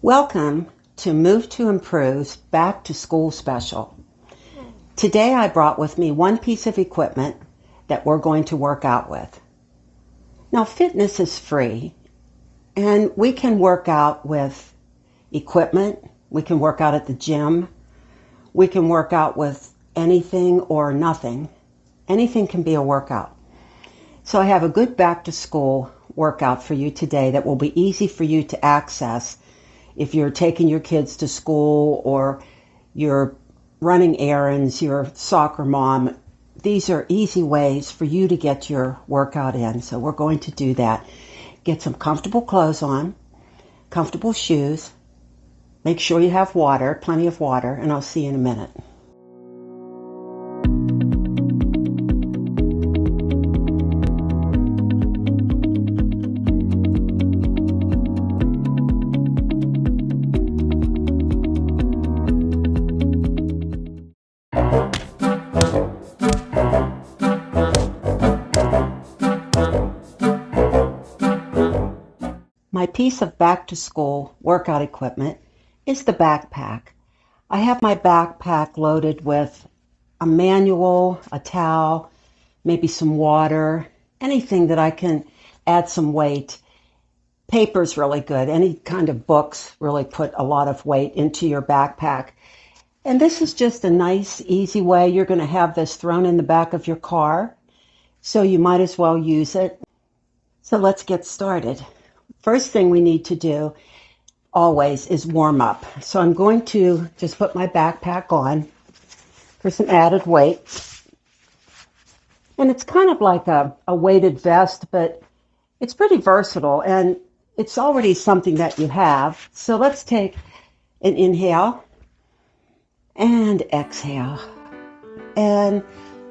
Welcome to Move to Improve's Back to School Special. Today I brought with me one piece of equipment that we're going to work out with. Now, fitness is free, and we can work out with equipment. We can work out at the gym. We can work out with anything or nothing. Anything can be a workout. So I have a good back to school workout for you today that will be easy for you to access if you're taking your kids to school or you're running errands, you're a soccer mom. These are easy ways for you to get your workout in. So we're going to do that. Get some comfortable clothes on, comfortable shoes. Make sure you have water, plenty of water, and I'll see you in a minute. My piece of back-to-school workout equipment is the backpack. I have my backpack loaded with a manual, a towel, maybe some water, anything that I can add some weight. Paper's really good. Any kind of books really put a lot of weight into your backpack. And this is just a nice, easy way. You're going to have this thrown in the back of your car, so you might as well use it. So let's get started. First thing we need to do always is warm up. So I'm going to just put my backpack on for some added weight. And it's kind of like a weighted vest, but it's pretty versatile and it's already something that you have. So let's take an inhale and exhale and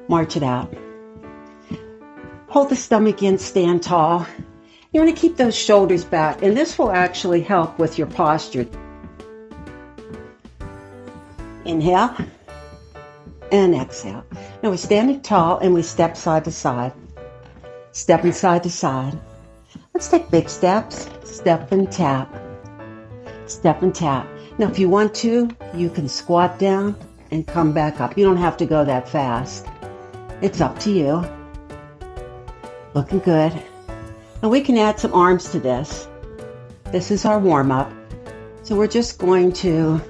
march it out. Hold the stomach in, stand tall. You want to keep those shoulders back, and this will actually help with your posture. Inhale and exhale. Now we're standing tall and we step side to side. Stepping side to side. Let's take big steps. Step and tap. Step and tap. Now if you want to, you can squat down and come back up. You don't have to go that fast. It's up to you. Looking good. And we can add some arms to this. This is our warm-up. So we're just going to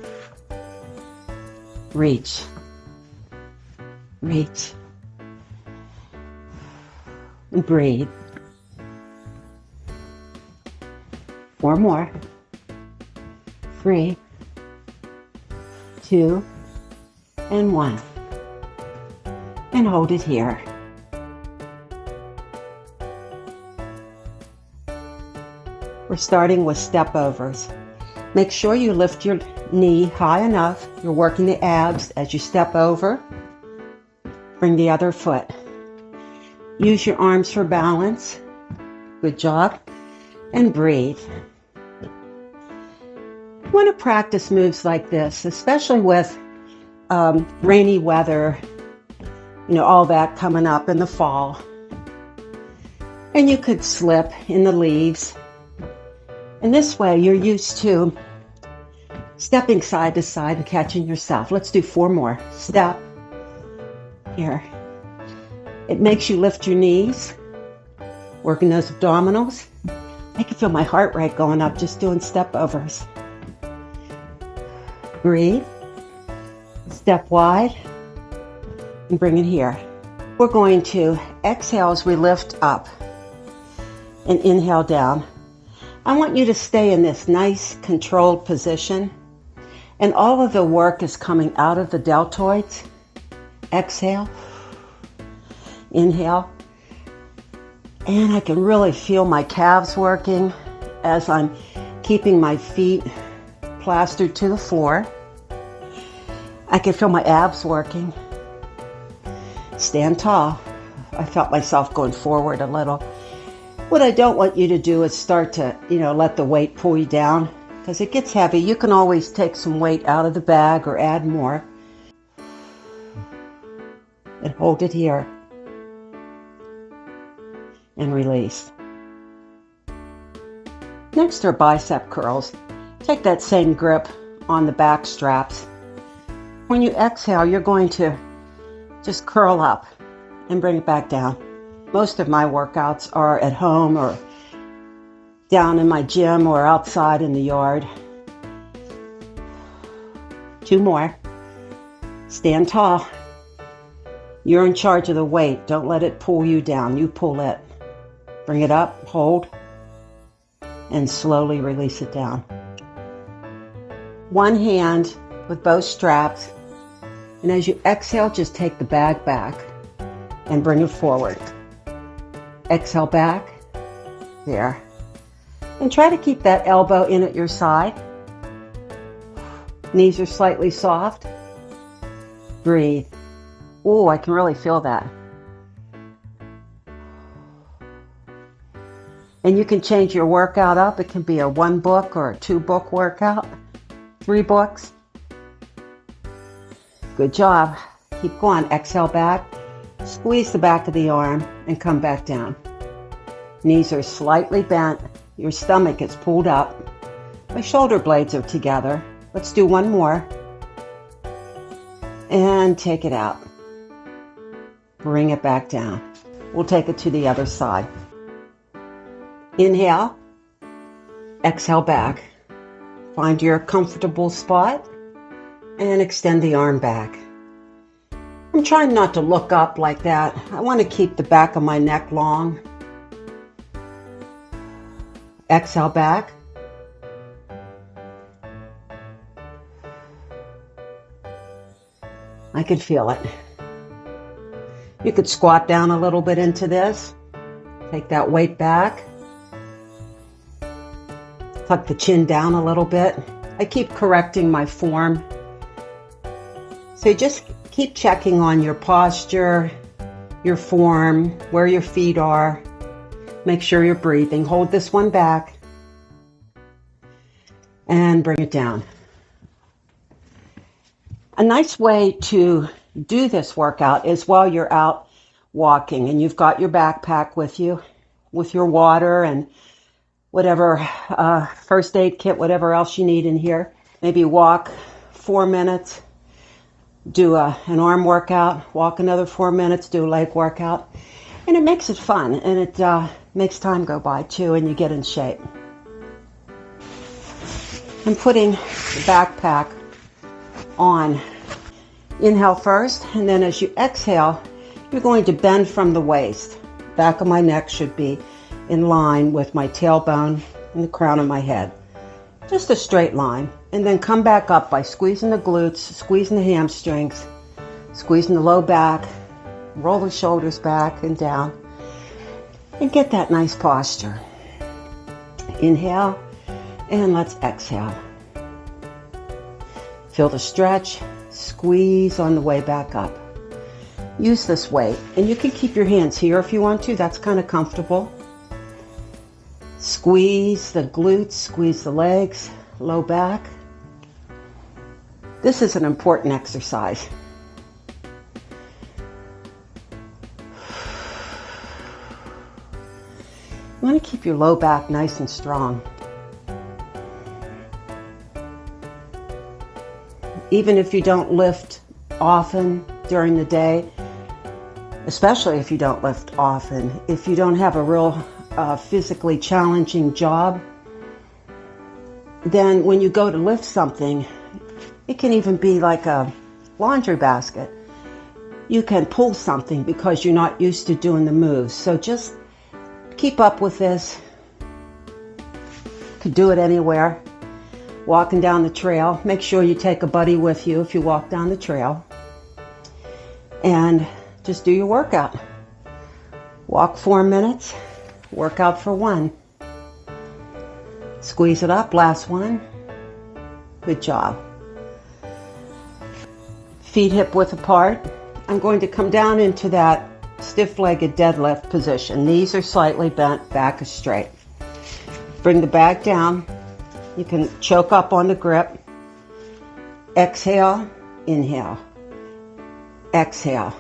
reach, reach, and breathe. 4 more. 3, 2, and 1. And hold it here. We're starting with step overs. Make sure you lift your knee high enough. You're working the abs as you step over. Bring the other foot. Use your arms for balance. Good job. And breathe. You want to practice moves like this, especially with rainy weather, all that coming up in the fall. And you could slip in the leaves. And this way you're used to stepping side to side and catching yourself. Let's do 4 more. Step. Here. It makes you lift your knees. Working those abdominals. I can feel my heart rate going up just doing step overs. Breathe. Step wide. And bring it here. We're going to exhale as we lift up. And inhale down. I want you to stay in this nice controlled position, and all of the work is coming out of the deltoids. Exhale, inhale, and I can really feel my calves working as I'm keeping my feet plastered to the floor. I can feel my abs working. Stand tall. I felt myself going forward a little. What I don't want you to do is start to, let the weight pull you down because it gets heavy. You can always take some weight out of the bag or add more. And hold it here. And release. Next are bicep curls. Take that same grip on the back straps. When you exhale, you're going to just curl up and bring it back down. Most of my workouts are at home or down in my gym or outside in the yard. 2 more. Stand tall. You're in charge of the weight. Don't let it pull you down. You pull it. Bring it up, hold, and slowly release it down. One hand with both straps. And as you exhale, just take the bag back and bring it forward. Exhale back. There. And try to keep that elbow in at your side. Knees are slightly soft. Breathe. Oh, I can really feel that. And you can change your workout up. It can be a 1 book or a 2 book workout. 3 books. Good job. Keep going. Exhale back. Squeeze the back of the arm and come back down. Knees are slightly bent. Your stomach is pulled up. My shoulder blades are together. Let's do 1 more. And take it out. Bring it back down. We'll take it to the other side. Inhale. Exhale back. Find your comfortable spot and extend the arm back. I'm trying not to look up like that. I want to keep the back of my neck long. Exhale back. I can feel it. You could squat down a little bit into this. Take that weight back. Tuck the chin down a little bit. I keep correcting my form. So just keep checking on your posture, your form, where your feet are. Make sure you're breathing. Hold this one back. And bring it down. A nice way to do this workout is while you're out walking and you've got your backpack with you, with your water and whatever first aid kit, whatever else you need in here. Maybe walk 4 minutes, do an arm workout, walk another 4 minutes, do a leg workout. And it makes it fun, and it makes time go by too, and you get in shape. I'm putting the backpack on. Inhale first, and then as you exhale, you're going to bend from the waist. Back of my neck should be in line with my tailbone and the crown of my head. Just a straight line. And then come back up by squeezing the glutes, squeezing the hamstrings, squeezing the low back, roll the shoulders back and down, and get that nice posture. Inhale, and let's exhale. Feel the stretch, squeeze on the way back up. Use this weight, and you can keep your hands here if you want to. That's kind of comfortable. Squeeze the glutes, squeeze the legs, low back. This is an important exercise. You want to keep your low back nice and strong. Even if you don't lift often during the day, especially if you don't lift often, if you don't have a real physically challenging job, then when you go to lift something, it can even be like a laundry basket. You can pull something because you're not used to doing the moves. So just keep up with this. Could do it anywhere. Walking down the trail. Make sure you take a buddy with you if you walk down the trail. And just do your workout. Walk 4 minutes. Workout for 1. Squeeze it up. Last one. Good job. Feet hip width apart. I'm going to come down into that stiff-legged deadlift position. Knees are slightly bent, back is straight. Bring the bag down. You can choke up on the grip. Exhale, inhale. Exhale.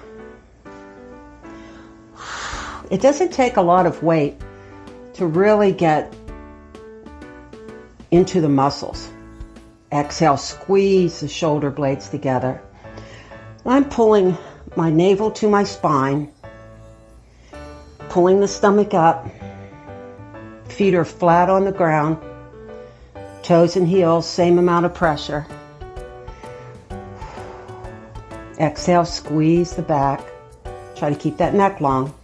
It doesn't take a lot of weight to really get into the muscles. Exhale, squeeze the shoulder blades together. I'm pulling my navel to my spine, pulling the stomach up. Feet are flat on the ground. Toes and heels, same amount of pressure. Exhale, squeeze the back. Try to keep that neck long.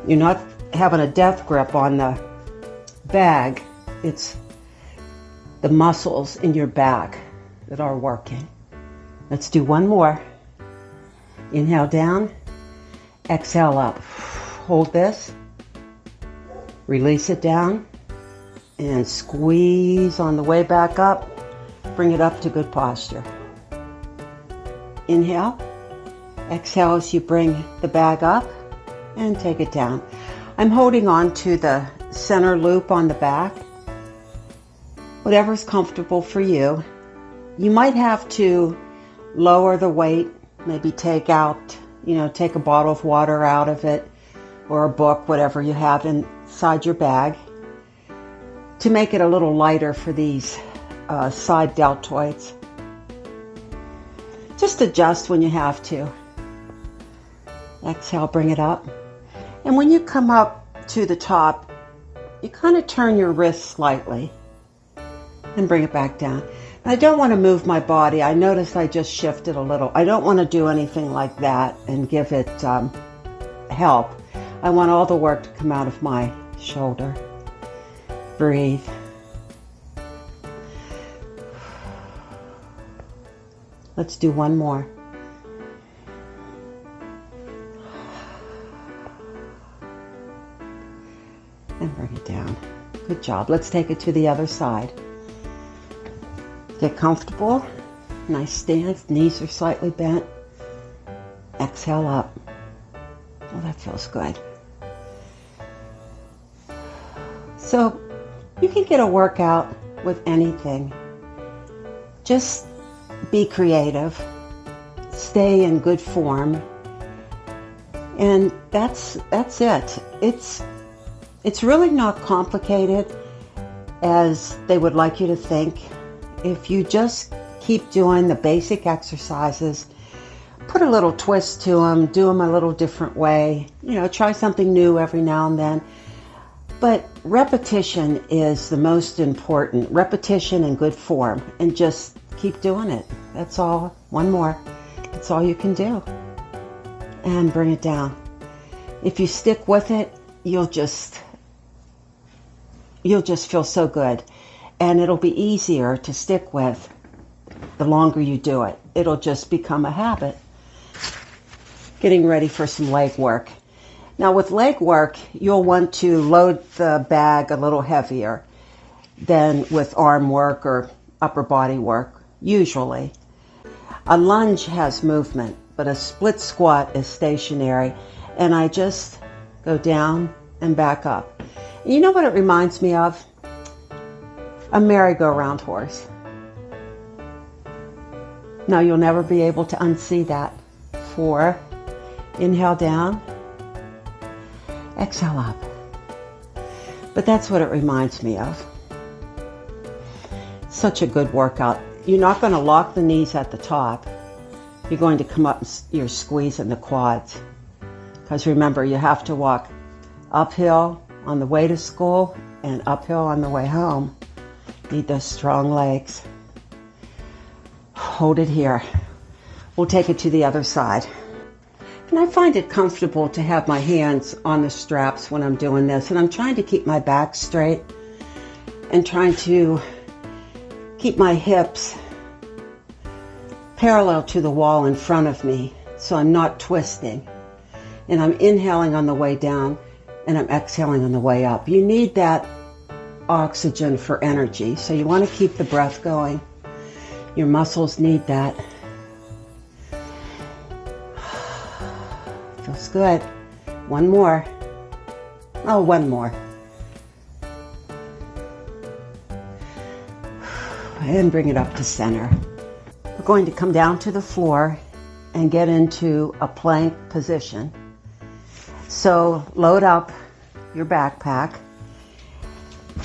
You're not having a death grip on the bag. It's the muscles in your back that are working. Let's do one more. Inhale down, exhale up. Hold this, release it down, and squeeze on the way back up. Bring it up to good posture. Inhale, exhale as you bring the bag up and take it down. I'm holding on to the center loop on the back. Whatever's comfortable for you. You might have to lower the weight, maybe take a bottle of water out of it, or a book, whatever you have inside your bag, to make it a little lighter for these side deltoids. Just adjust when you have to. Exhale, bring it up. And when you come up to the top, you kind of turn your wrist slightly and bring it back down. I don't want to move my body. I noticed I just shifted a little. I don't want to do anything like that and give it help. I want all the work to come out of my shoulder. Breathe. Let's do one more. And bring it down. Good job. Let's take it to the other side. Get comfortable. Nice stance. Knees are slightly bent. Exhale up. Oh, that feels good. So you can get a workout with anything. Just be creative. Stay in good form. And that's it. It's really not complicated as they would like you to think. If you just keep doing the basic exercises, put a little twist to them, do them a little different way, try something new every now and then. But repetition is the most important. Repetition in good form, and just keep doing it. That's all. One more. That's all you can do. And bring it down. If you stick with it, you'll just feel so good. And it'll be easier to stick with the longer you do it. It'll just become a habit. Getting ready for some leg work. Now with leg work, you'll want to load the bag a little heavier than with arm work or upper body work, usually. A lunge has movement, but a split squat is stationary. And I just go down and back up. You know what it reminds me of? A merry-go-round horse. Now you'll never be able to unsee that. 4, inhale down, exhale up. But that's what it reminds me of. Such a good workout. You're not going to lock the knees at the top. You're going to come up and you're squeezing the quads. Because remember, you have to walk uphill on the way to school and uphill on the way home. Need those strong legs. Hold it here. We'll take it to the other side. And I find it comfortable to have my hands on the straps when I'm doing this. And I'm trying to keep my back straight and trying to keep my hips parallel to the wall in front of me so I'm not twisting. And I'm inhaling on the way down and I'm exhaling on the way up. You need that oxygen for energy, so you want to keep the breath going. Your muscles need that. Feels good. One more. Oh, one more. And bring it up to center. We're going to come down to the floor and get into a plank position. So load up your backpack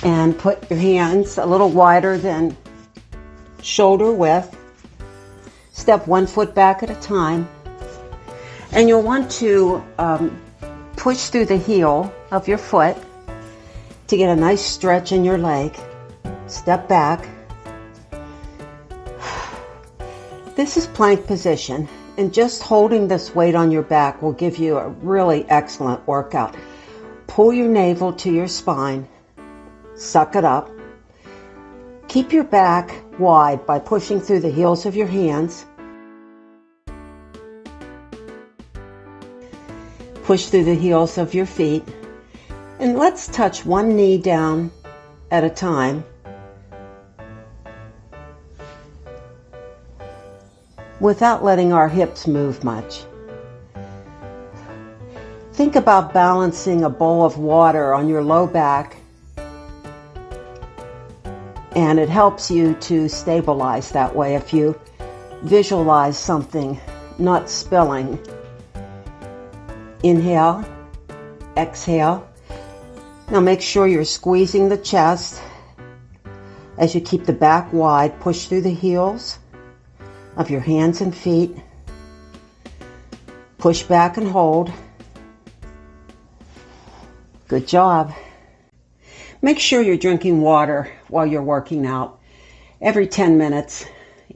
And put your hands a little wider than shoulder width. Step 1 foot back at a time. And you'll want to push through the heel of your foot to get a nice stretch in your leg. Step back. This is plank position, and just holding this weight on your back will give you a really excellent workout. Pull your navel to your spine. Suck it up. Keep your back wide by pushing through the heels of your hands. Push through the heels of your feet. And let's touch one knee down at a time. Without letting our hips move much. Think about balancing a bowl of water on your low back, and it helps you to stabilize that way if you visualize something not spilling. Inhale, exhale. Now make sure you're squeezing the chest as you keep the back wide. Push through the heels of your hands and feet. Push back and hold. Good job. Make sure you're drinking water while you're working out. Every 10 minutes,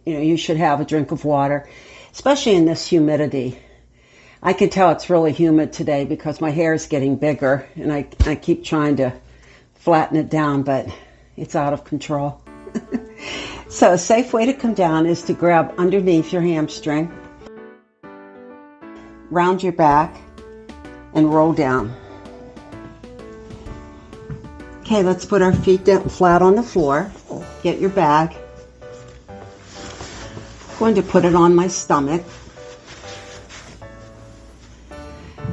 you should have a drink of water, especially in this humidity. I can tell it's really humid today because my hair is getting bigger, and I keep trying to flatten it down, but it's out of control. So a safe way to come down is to grab underneath your hamstring, round your back, and roll down. Okay, let's put our feet down flat on the floor. Get your bag. I'm going to put it on my stomach.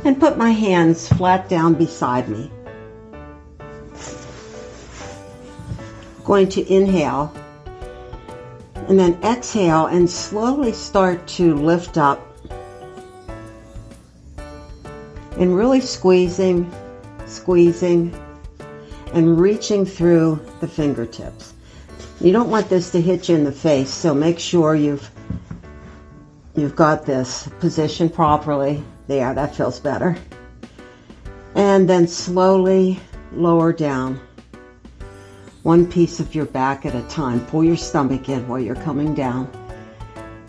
And put my hands flat down beside me. Going to inhale. And then exhale and slowly start to lift up. And really squeezing, and reaching through the fingertips. You don't want this to hit you in the face, so make sure you've got this positioned properly. There, that feels better. And then slowly lower down. One piece of your back at a time. Pull your stomach in while you're coming down.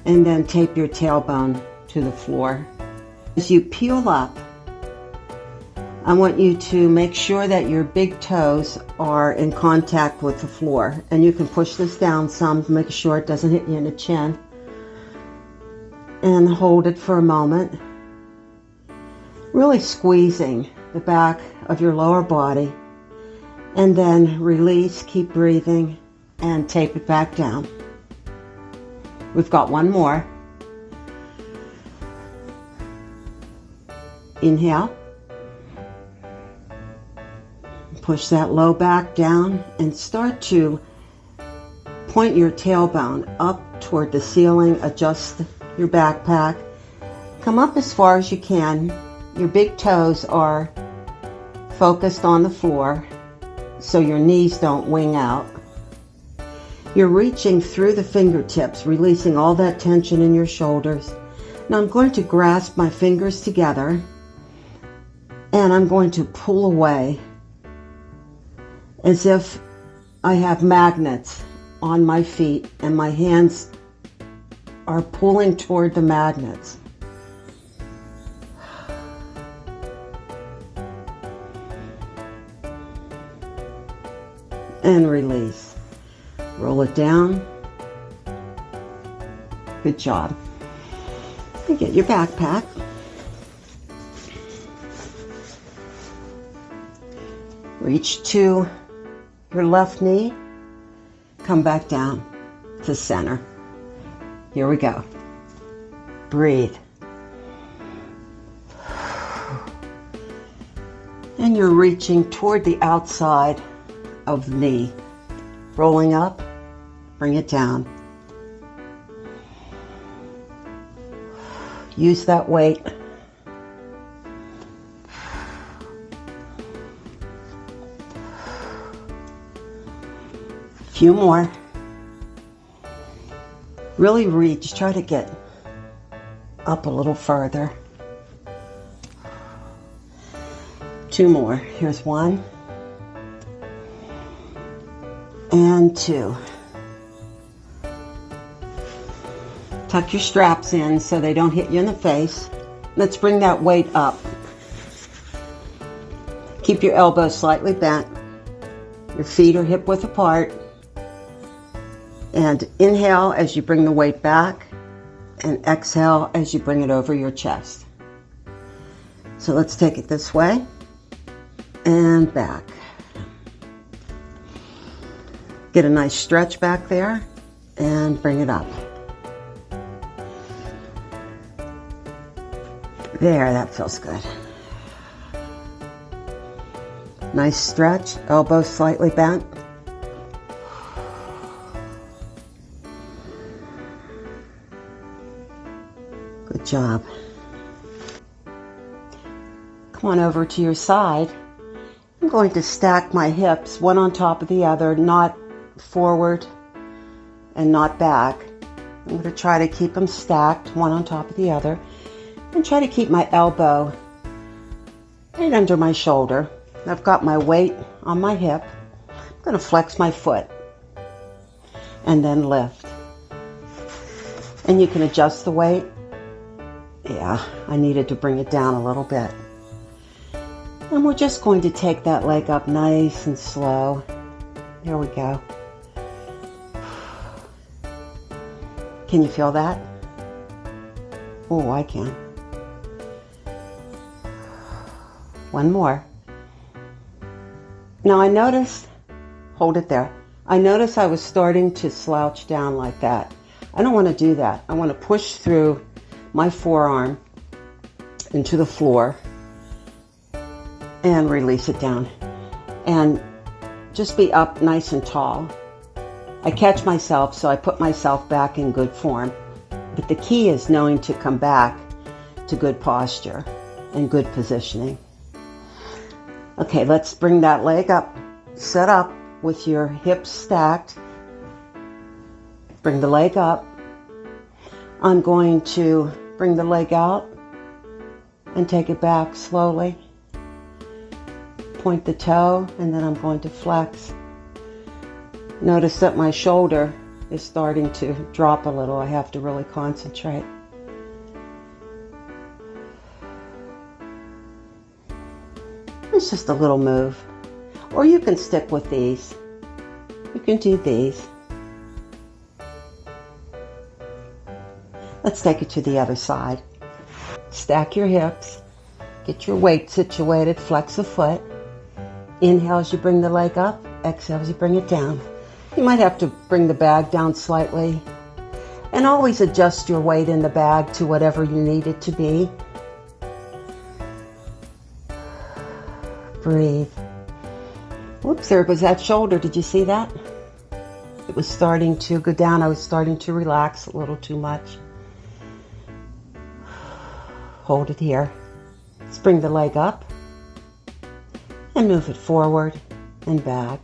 And then tape your tailbone to the floor. As you peel up, I want you to make sure that your big toes are in contact with the floor. And you can push this down some to make sure it doesn't hit you in the chin. And hold it for a moment. Really squeezing the back of your lower body. And then release, keep breathing, and tape it back down. We've got one more. Inhale. Push that low back down and start to point your tailbone up toward the ceiling. Adjust your backpack. Come up as far as you can. Your big toes are focused on the floor so your knees don't wing out. You're reaching through the fingertips, releasing all that tension in your shoulders. Now I'm going to grasp my fingers together and I'm going to pull away as if I have magnets on my feet and my hands are pulling toward the magnets. And release. Roll it down. Good job. And get your backpack. Reach to your left knee. Come back down to center. Here we go. Breathe. And you're reaching toward the outside of the knee. Rolling up, bring it down. Use that weight. Few more. Really reach, try to get up a little further. 2 more. Here's 1 and 2. Tuck your straps in so they don't hit you in the face. Let's bring that weight up. Keep your elbows slightly bent. Your feet are hip width apart. And inhale as you bring the weight back, and exhale as you bring it over your chest. So let's take it this way and back. Get a nice stretch back there and bring it up. There, that feels good. Nice stretch, elbows slightly bent. Good job. Come on over to your side. I'm going to stack my hips one on top of the other, not forward and not back. I'm going to try to keep them stacked one on top of the other and try to keep my elbow right under my shoulder. I've got my weight on my hip. I'm going to flex my foot and then lift. And you can adjust the weight. Yeah, I needed to bring it down a little bit. And we're just going to take that leg up nice and slow. Here we go. Can you feel that? Oh, I can. 1 more. Now I noticed, hold it there. I noticed I was starting to slouch down like that. I don't want to do that. I want to push through my forearm into the floor and release it down. And just be up nice and tall. I catch myself, so I put myself back in good form. But the key is knowing to come back to good posture and good positioning. Okay, let's bring that leg up. Set up with your hips stacked. Bring the leg up. I'm going to bring the leg out and take it back slowly. Point the toe, and then I'm going to flex. Notice that my shoulder is starting to drop a little. I have to really concentrate. It's just a little move. Or you can stick with these. You can do these. Let's take it to the other side. Stack your hips. Get your weight situated. Flex a foot. Inhale as you bring the leg up. Exhale as you bring it down. You might have to bring the bag down slightly. And always adjust your weight in the bag to whatever you need it to be. Breathe. Whoops, there goes that shoulder. Did you see that? It was starting to go down. I was starting to relax a little too much. Hold it here. Let's bring the leg up and move it forward and back.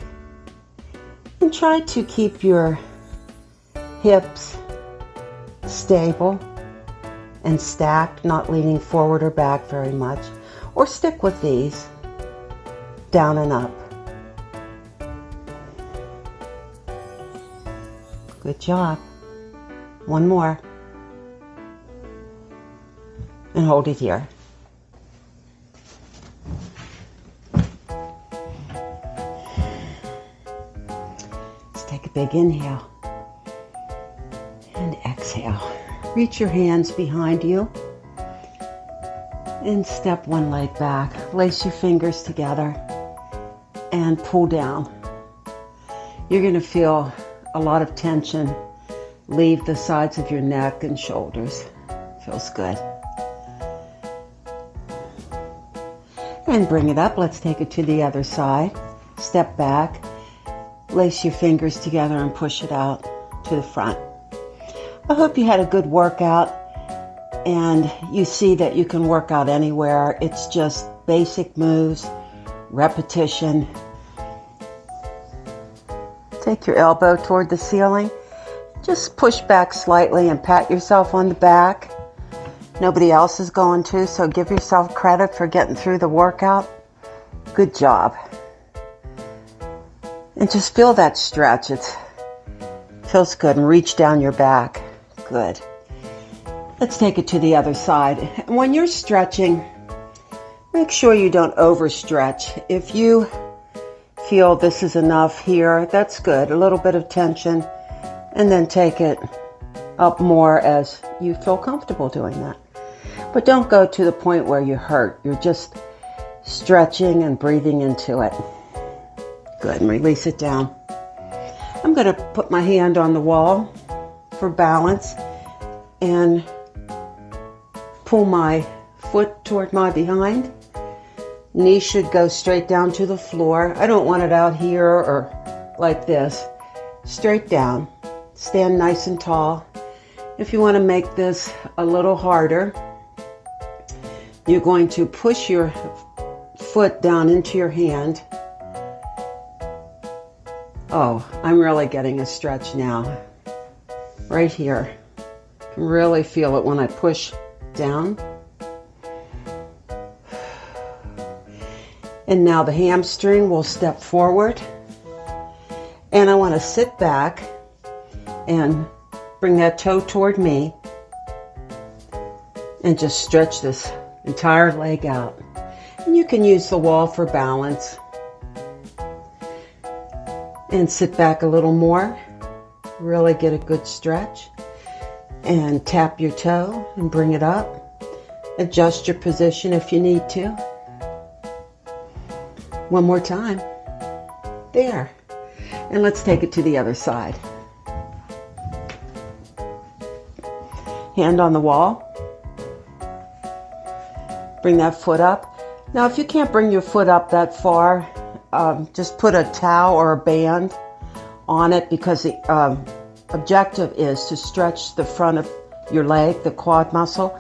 And try to keep your hips stable and stacked, not leaning forward or back very much. Or stick with these. Down and up. Good job. 1 more. And hold it here. Let's take a big inhale. And exhale. Reach your hands behind you. And step one leg back. Lace your fingers together. And pull down. You're going to feel a lot of tension leave the sides of your neck and shoulders. Feels good. And bring it up. Let's take it to the other side. Step back. Lace your fingers together and push it out to the front. I hope you had a good workout and you see that you can work out anywhere. It's just basic moves, repetition. Take your elbow toward the ceiling. Just push back slightly and pat yourself on the back. Nobody else is going to, so give yourself credit for getting through the workout. Good job. And just feel that stretch. It feels good. And reach down your back. Good. Let's take it to the other side. And when you're stretching, make sure you don't overstretch. If you feel this is enough here, that's good. A little bit of tension, and then take it up more as you feel comfortable doing that. But don't go to the point where you hurt. You're just stretching and breathing into it. Good, and release it down. I'm going to put my hand on the wall for balance and pull my foot toward my behind. Knee should go straight down to the floor. I don't want it out here or like this. Straight down. Stand nice and tall. If you want to make this a little harder, you're going to push your foot down into your hand. Oh, I'm really getting a stretch now. Right here. I can really feel it when I push down. And now the hamstring will step forward. And I want to sit back and bring that toe toward me and just stretch this entire leg out. And you can use the wall for balance. And sit back a little more. Really get a good stretch. And tap your toe and bring it up. Adjust your position if you need to. One more time. There. And let's take it to the other side. Hand on the wall. Bring that foot up. Now, if you can't bring your foot up that far, just put a towel or a band on it, because the objective is to stretch the front of your leg, the quad muscle.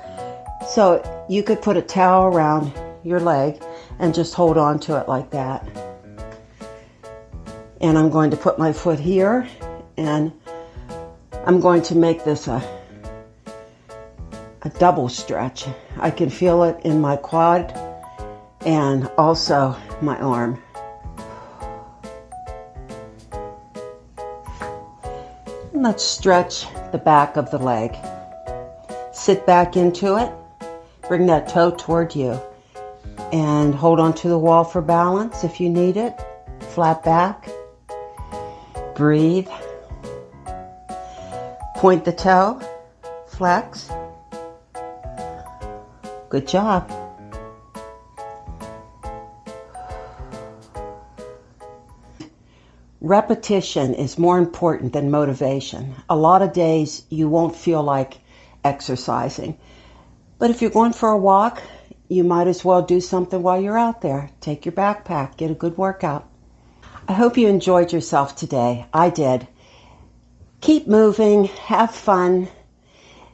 So you could put a towel around your leg and just hold on to it like that. And I'm going to put my foot here, and I'm going to make this a double stretch. I can feel it in my quad and also my arm. And let's stretch the back of the leg. Sit back into it. Bring that toe toward you. And hold on to the wall for balance if you need it. Flat back. Breathe. Point the toe. Flex. Good job. Repetition is more important than motivation. A lot of days you won't feel like exercising. But if you're going for a walk, you might as well do something while you're out there. Take your backpack, get a good workout. I hope you enjoyed yourself today. I did. Keep moving, have fun,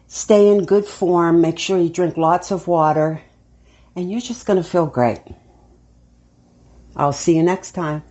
stay in good form, make sure you drink lots of water, and you're just going to feel great. I'll see you next time.